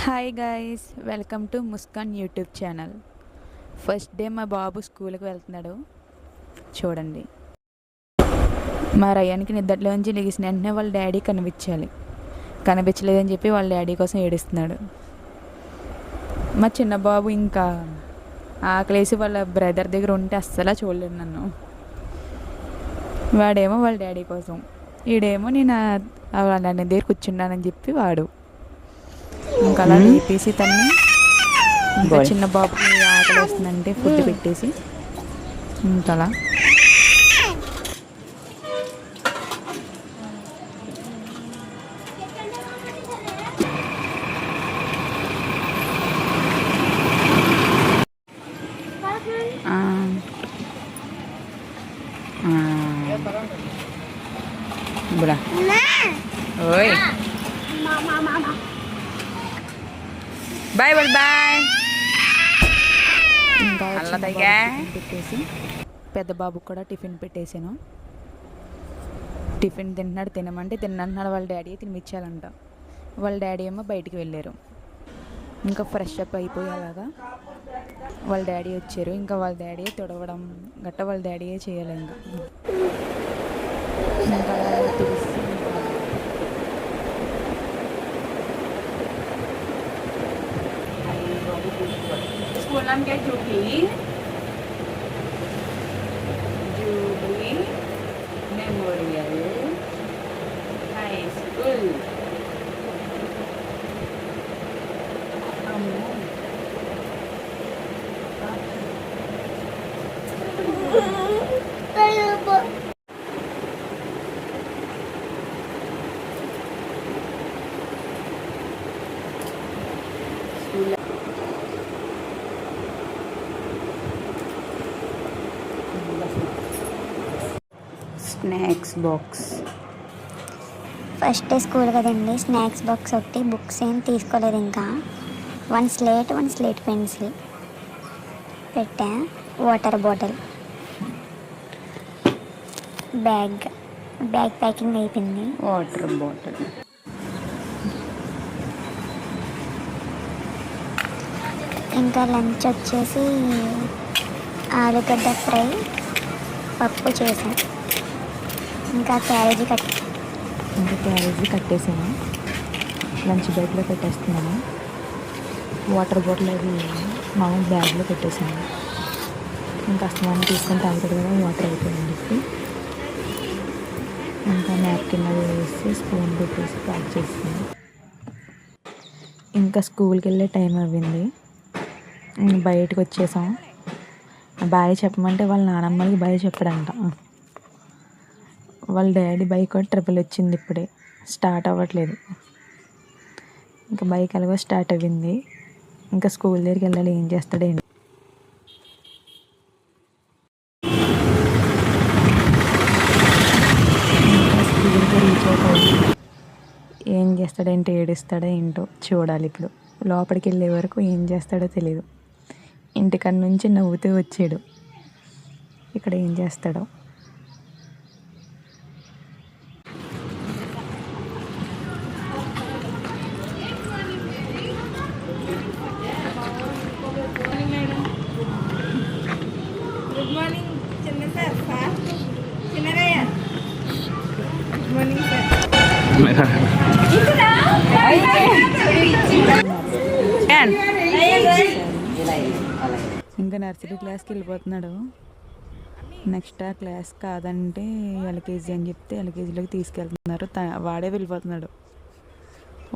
Hi guys, welcome to Muskan YouTube channel. First day మా బాబు స్కూల్కి వెళ్తున్నాడు. చూడండి, మా రయానికి నిద్రలోంచి లెగిసిన వెంటనే వాళ్ళ డాడీ కనిపించలేదని చెప్పి వాళ్ళ డాడీ కోసం ఏడుస్తున్నాడు. మా చిన్న బాబు ఇంకా ఆకలేసి వాళ్ళ బ్రదర్ దగ్గర ఉంటే అస్సలు చూడలేదు నన్ను. వాడేమో వాళ్ళ డాడీ కోసం, ఈడేమో నేను వాళ్ళ దగ్గర కూర్చున్నానని చెప్పి వాడు ఇంకా అలా లేపేసి తన్ని ఇంకా చిన్న బాబుకి ఆకలి వేస్తుందంటే ఫుడ్ పెట్టేసి ఇంకా అలా ఓయ్ బాయ్ బాయ్ బాయ్. ఇంకా పెట్టేసి పెద్ద బాబుకి కూడా టిఫిన్ పెట్టేసాను. టిఫిన్ తింటున్నాడు, తినమంటే తిన్నంటున్నాడు. వాళ్ళ డాడీ తినిపించాలంట. వాళ్ళ డాడీ ఏమో బయటికి వెళ్ళారు. ఇంకా ఫ్రెష్ అప్ అయిపోయి అలాగా వాళ్ళ డాడీ వచ్చారు. ఇంకా వాళ్ళ డాడీ తుడవడం గట్ట వాళ్ళ డాడీయే చేయాలి. ఇంకా తెలిసి स्कूल नाम क्या है? Jubilee memorial high school. Snacks box. First day school కదండి, స్నాక్స్ బాక్స్ ఒకటి, బుక్స్ ఏం తీసుకోలేదు. ఇంకా వన్ స్లేట్ పెన్సిల్ పెట్టా, వాటర్ బాటిల్, బ్యాగ్ ప్యాకింగ్ అయిపోయింది. వాటర్ బాటిల్ ఇంకా లంచ్ వచ్చేసి ఆలుగడ్డ ఫ్రై, పప్పు చేసాం. ఇంకా క్యారేజీ కట్టేసాను. లంచ్ బ్యాగ్లో పెట్టేస్తున్నాను. వాటర్ బాటిల్ అది మామూలు బ్యాగ్లో పెట్టేసాను. ఇంకా అస్తమానం తీసుకొని తాగుతాడు కదా, వాటర్ అయిపోయిందని చెప్పి ఇంకా నాప్కిన్ అది వేసి స్పూన్ పెట్టేసి ప్యాక్ చేస్తాను. ఇంకా స్కూల్కి వెళ్ళే టైం అవ్వింది. బయటకు వచ్చేసాం. బాయ్ చెప్పమంటే వాళ్ళ నానమ్మకి బాయ్ చెప్పడంట. వాళ్ళ డాడీ బైక్ ట్రిపుల్ వచ్చింది, ఇప్పుడే స్టార్ట్ అవ్వట్లేదు. ఇంకా బైక్ ఎలాగో స్టార్ట్ అయ్యింది. ఇంకా స్కూల్ దగ్గరికి వెళ్ళాలి, ఏం చేస్తాడేంటి. ఇంకా స్కూల్కి రీచ్ అవుతాడు. ఏం చేస్తాడేంటి, ఏడుస్తాడో ఏంటో చూడాలి. ఇప్పుడు లోపలికి వెళ్ళే వరకు ఏం చేస్తాడో తెలియదు. ఇంటికాడ నుంచి నవ్వుతూ వచ్చాడు. ఇక్కడ ఏం చేస్తాడో. గుడ్ మార్నింగ్ చిన్న sir. Chinnarayya, good morning sir. ఇంకా నర్సరీ క్లాస్కి వెళ్ళిపోతున్నాడు. నెక్స్ట్ ఆ క్లాస్ కాదంటే ఎల్కేజీ అని చెప్తే ఎల్కేజీలోకి తీసుకెళ్తున్నారు. వాడే వెళ్ళిపోతున్నాడు.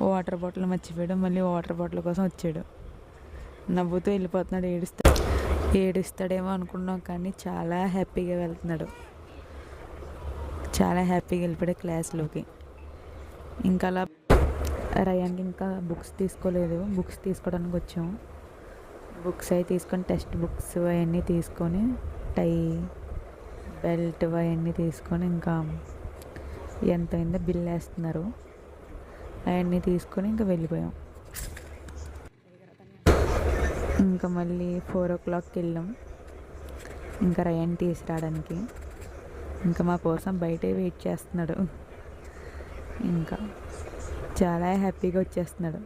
వాటర్ బాటిల్ మర్చిపోయాడు. మళ్ళీ వాటర్ బాటిల్ కోసం వచ్చాడు. నవ్వుతూ వెళ్ళిపోతున్నాడు. ఏడుస్తాడేమో అనుకున్నాం, కానీ చాలా హ్యాపీగా వెళ్తున్నాడు. చాలా హ్యాపీగా వెళ్ళిపోయాడు క్లాస్లోకి. ఇంకా అలా రయాన్కి ఇంకా బుక్స్ తీసుకోలేదు. బుక్స్ తీసుకోవడానికి వచ్చాం. బుక్స్ అవి తీసుకొని, టెక్స్ట్ బుక్స్ అవన్నీ తీసుకొని, టై బెల్ట్ అవన్నీ తీసుకొని, ఇంకా ఎంత అయిందో బిల్ వేస్తున్నారు. అవన్నీ తీసుకొని ఇంకా వెళ్ళిపోయాం. ఇంకా మళ్ళీ 4 o'clockకి వెళ్ళాం ఇంకా రయాన్ తీసుకురావడానికి. ఇంకా మా కోసం బయటే వెయిట్ చేస్తున్నాడు. ఇంకా చాలా హ్యాపీగా వచ్చేస్తున్నాడు.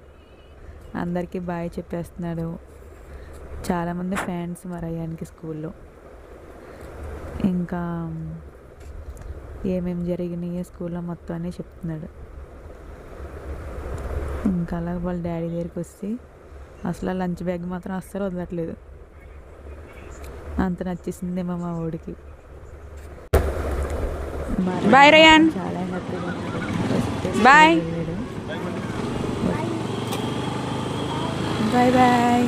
అందరికీ బాయ్ చెప్పేస్తున్నాడు. చాలామంది ఫ్రెండ్స్ మా రయాన్కి స్కూల్లో. ఇంకా ఏమేమి జరిగినాయో స్కూల్లో మొత్తం అన్నీ చెప్తున్నాడు. ఇంకా అలా వాళ్ళ డాడీ దగ్గరికి వచ్చి అసలు ఆ లంచ్ బ్యాగ్ మాత్రం అస్సలు వదలట్లేదు. అంత నచ్చేసిందేమో మా ఊడికి. Bye rayon. చాలా హ్యాపీగా ఉన్నాడు. బాయ్. Bye bye.